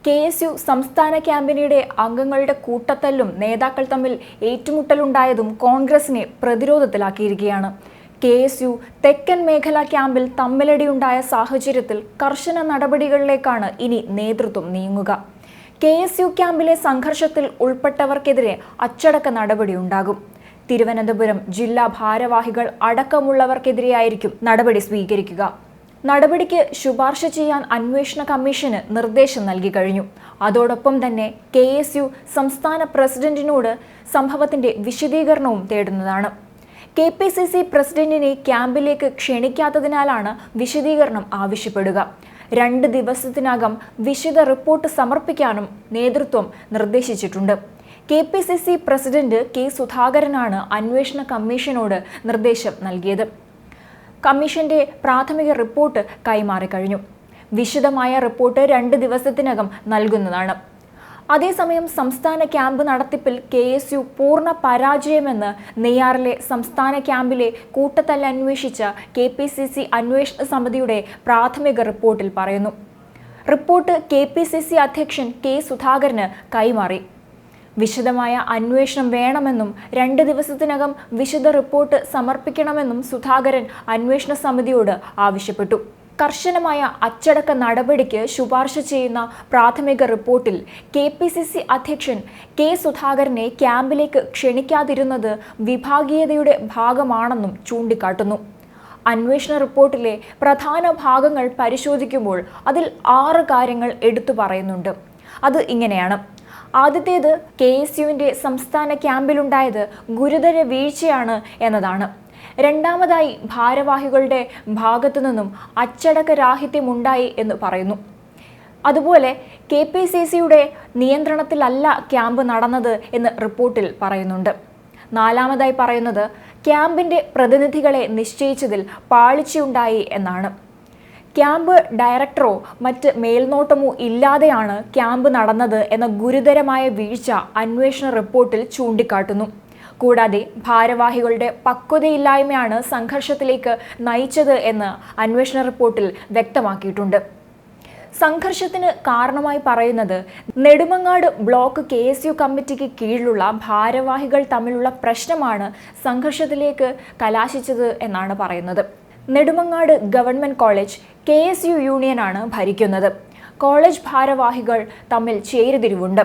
KSU സംസ്ഥാന ക്യാമ്പിനിടെ അംഗങ്ങളുടെ കൂട്ടത്തല്ലും നേതാക്കൾ തമ്മിൽ ഏറ്റുമുട്ടലുണ്ടായതും കോൺഗ്രസിനെ പ്രതിരോധത്തിലാക്കിയിരിക്കുകയാണ്. KSU തെക്കൻ മേഖലാ ക്യാമ്പിൽ തമ്മിലടിയുണ്ടായ സാഹചര്യത്തിൽ കർശന നടപടികളിലേക്കാണ് ഇനി നേതൃത്വം നീങ്ങുക. KSU ക്യാമ്പിലെ സംഘർഷത്തിൽ ഉൾപ്പെട്ടവർക്കെതിരെ അച്ചടക്ക നടപടിയുണ്ടാകും. തിരുവനന്തപുരം ജില്ലാ ഭാരവാഹികൾ അടക്കമുള്ളവർക്കെതിരെയായിരിക്കും നടപടി സ്വീകരിക്കുക. നടപടിക്ക് ശുപാർശ ചെയ്യാൻ അന്വേഷണ കമ്മീഷന് നിർദ്ദേശം നൽകി കഴിഞ്ഞു. അതോടൊപ്പം തന്നെ KSU സംസ്ഥാന പ്രസിഡന്റിനോട് സംഭവത്തിന്റെ വിശദീകരണവും തേടുന്നതാണ്. KPCC പ്രസിഡന്റിനെ ക്യാമ്പിലേക്ക് ക്ഷണിക്കാത്തതിനാലാണ് വിശദീകരണം ആവശ്യപ്പെടുക. 2 ദിവസത്തിനകം വിശദ റിപ്പോർട്ട് സമർപ്പിക്കാനും നേതൃത്വം നിർദ്ദേശിച്ചിട്ടുണ്ട്. KPCC president K. സുധാകരനാണ് അന്വേഷണ കമ്മീഷനോട് നിർദ്ദേശം നൽകിയത്. കമ്മീഷന്റെ പ്രാഥമിക റിപ്പോർട്ട് കൈമാറിക്കഴിഞ്ഞു. വിശദമായ റിപ്പോർട്ട് 2 ദിവസത്തിനകം നൽകുന്നതാണ്. അതേസമയം സംസ്ഥാന ക്യാമ്പ് നടത്തിപ്പിൽ KSU പൂർണ്ണ പരാജയമെന്ന് നെയ്യാറിലെ സംസ്ഥാന ക്യാമ്പിലെ കൂട്ടത്തല്ല് അന്വേഷിച്ച KPCC അന്വേഷണ സമിതിയുടെ പ്രാഥമിക റിപ്പോർട്ടിൽ പറയുന്നു. റിപ്പോർട്ട് KPCC അധ്യക്ഷൻ K. സുധാകരന് കൈമാറി. വിശദമായ അന്വേഷണം വേണമെന്നും 2 ദിവസത്തിനകം വിശദ റിപ്പോർട്ട് സമർപ്പിക്കണമെന്നും സുധാകരൻ അന്വേഷണ സമിതിയോട് ആവശ്യപ്പെട്ടു. കർശനമായ അച്ചടക്ക നടപടിക്ക് ശുപാർശ ചെയ്യുന്ന പ്രാഥമിക റിപ്പോർട്ടിൽ KPCC അധ്യക്ഷൻ K. സുധാകരനെ ക്യാമ്പിലേക്ക് ക്ഷണിക്കാതിരുന്നത് വിഭാഗീയതയുടെ ഭാഗമാണെന്നും ചൂണ്ടിക്കാട്ടുന്നു. അന്വേഷണ റിപ്പോർട്ടിലെ പ്രധാന ഭാഗങ്ങൾ പരിശോധിക്കുമ്പോൾ അതിൽ 6 കാര്യങ്ങൾ എടുത്തു പറയുന്നുണ്ട്. അത് ഇങ്ങനെയാണ്. ആദ്യത്തേത് KSUവിൻ്റെ സംസ്ഥാന ക്യാമ്പിലുണ്ടായത് ഗുരുതര വീഴ്ചയാണ് എന്നതാണ്. രണ്ടാമതായി ഭാരവാഹികളുടെ ഭാഗത്തു നിന്നും അച്ചടക്കരാഹിത്യമുണ്ടായി എന്ന് പറയുന്നു. അതുപോലെ KPCCയുടെ നിയന്ത്രണത്തിലല്ല ക്യാമ്പ് നടന്നത് എന്ന് റിപ്പോർട്ടിൽ പറയുന്നുണ്ട്. നാലാമതായി പറയുന്നത് ക്യാമ്പിൻ്റെ പ്രതിനിധികളെ നിശ്ചയിച്ചതിൽ പാളിച്ചയുണ്ടായി എന്നാണ്. ക്യാമ്പ് ഡയറക്ടറോ മറ്റ് മേൽനോട്ടമോ ഇല്ലാതെയാണ് ക്യാമ്പ് നടന്നത് എന്ന ഗുരുതരമായ വീഴ്ച അന്വേഷണ റിപ്പോർട്ടിൽ ചൂണ്ടിക്കാട്ടുന്നു. കൂടാതെ ഭാരവാഹികളുടെ പക്വതയില്ലായ്മയാണ് സംഘർഷത്തിലേക്ക് നയിച്ചത് എന്ന് അന്വേഷണ റിപ്പോർട്ടിൽ വ്യക്തമാക്കിയിട്ടുണ്ട്. സംഘർഷത്തിന് കാരണമായി പറയുന്നത് നെടുമങ്ങാട് ബ്ലോക്ക് KSU കമ്മിറ്റിക്ക് കീഴിലുള്ള ഭാരവാഹികൾ തമ്മിലുള്ള പ്രശ്നമാണ് സംഘർഷത്തിലേക്ക് കലാശിച്ചത് എന്നാണ് പറയുന്നത്. നെടുമങ്ങാട് ഗവൺമെൻറ് കോളേജ് KSU യൂണിയനാണ് ഭരിക്കുന്നത്. കോളേജ് ഭാരവാഹികൾ തമ്മിൽ ചേരിതിരിവുണ്ട്.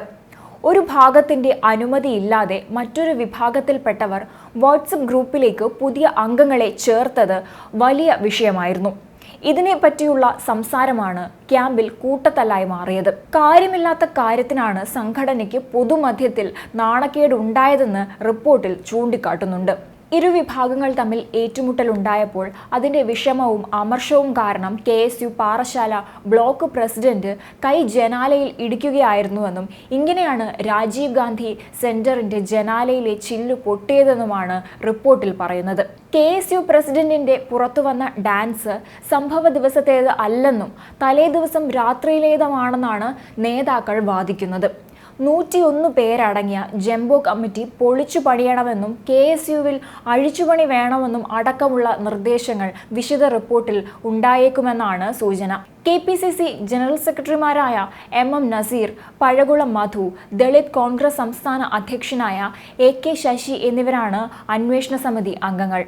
ഒരു ഭാഗത്തിൻ്റെ അനുമതിയില്ലാതെ മറ്റൊരു വിഭാഗത്തിൽപ്പെട്ടവർ വാട്സപ്പ് ഗ്രൂപ്പിലേക്ക് പുതിയ അംഗങ്ങളെ ചേർത്തത് വലിയ വിഷയമായിരുന്നു. ഇതിനെ പറ്റിയുള്ള സംസാരമാണ് ക്യാമ്പിൽ കൂട്ടത്തല്ലായി മാറിയത്. കാര്യമില്ലാത്ത കാര്യത്തിനാണ് സംഘടനയ്ക്ക് പൊതുമധ്യത്തിൽ നാണക്കേടുണ്ടായതെന്ന് റിപ്പോർട്ടിൽ ചൂണ്ടിക്കാട്ടുന്നുണ്ട്. ഇരുവിഭാഗങ്ങൾ തമ്മിൽ ഏറ്റുമുട്ടലുണ്ടായപ്പോൾ അതിൻ്റെ വിഷമവും അമർഷവും കാരണം KSU പാറശാല ബ്ലോക്ക് പ്രസിഡന്റ് കൈ ജനാലയിൽ ഇടിക്കുകയായിരുന്നുവെന്നും ഇങ്ങനെയാണ് രാജീവ് ഗാന്ധി സെന്ററിന്റെ ജനാലയിലെ ചില്ലു പൊട്ടിയതെന്നുമാണ് റിപ്പോർട്ടിൽ പറയുന്നത്. KSU പ്രസിഡന്റിന്റെ പുറത്തുവന്ന ഡാൻസ് സംഭവ ദിവസത്തേത് അല്ലെന്നും തലേ ദിവസം രാത്രിയിലേതുമാണെന്നാണ് നേതാക്കൾ വാദിക്കുന്നത്. 101 പേരടങ്ങിയ ജംബോ കമ്മിറ്റി പൊളിച്ചു പണിയണമെന്നും KSUവിൽ അഴിച്ചുപണി വേണമെന്നും അടക്കമുള്ള നിർദ്ദേശങ്ങൾ വിശദ റിപ്പോർട്ടിൽ ഉണ്ടായേക്കുമെന്നാണ് സൂചന. KPCC ജനറൽ സെക്രട്ടറിമാരായ MM നസീർ, പഴകുളം മധു, ദളിത് കോൺഗ്രസ് സംസ്ഥാന അധ്യക്ഷനായ AK ശശി എന്നിവരാണ് അന്വേഷണ സമിതി അംഗങ്ങൾ.